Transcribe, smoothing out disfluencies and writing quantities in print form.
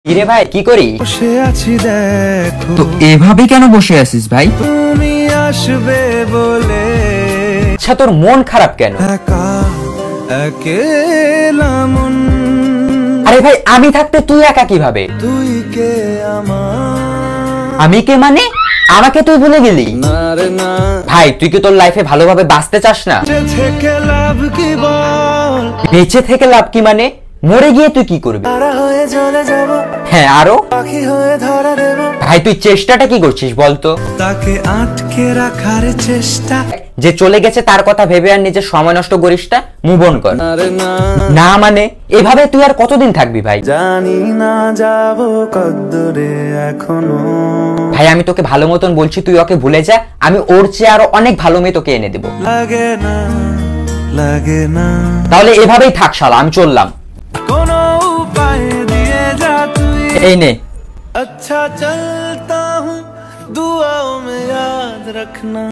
কিরে ভাই কি করি? বসে আছি দেখো। তো এভাবে কেন বসে আছিস ভাই? তুমি আসবে বলে। আচ্ছা তোর মন খারাপ কেন? একা একেলা মন। আরে ভাই আমি থাকতে তুই একা কিভাবে? তুই কে আমার? আমি কে মানে? আমাকে তুই ভুলে গেলি? না রে না। ভাই তুই কি তোর লাইফে ভালোভাবে বাঁচতে চাস না? বেঁচে থেকে লাভ কি বল? বেঁচে থেকে লাভ কি মানে? মরে গিয়ে তুই কি করবি? তারা হয়ে চলে যাব। হ্যাঁ আরো? পাখি হয়ে ধরা দেব। ভাই তুই চেষ্টাটা কি করছিস বলতো? তাকে আটকে রাখার চেষ্টা। যে চলে গেছে তার কথা ভেবে আর নিজের সময় নষ্ট করিস না, মুভ অন কর। না রে না। না মানে এভাবে তুই আর কতদিন থাকবি ভাই? জানি না যাব কদ্দূরে এখনো। ভাই আমি তোকে ভালো মতন বলছি, তুই ওকে ভুলে যা। আমি ওর চেয়ে আরো অনেক ভালো মেয়ে তোকে এনে দেবো। লাগে না লাগে না। তাহলে এভাবেই থাক শালা, আমি চললাম। কোনো উপায় দিয়ে যা তুই। এই নে। अच्छा चलता हूँ दुआओं में याद रखना।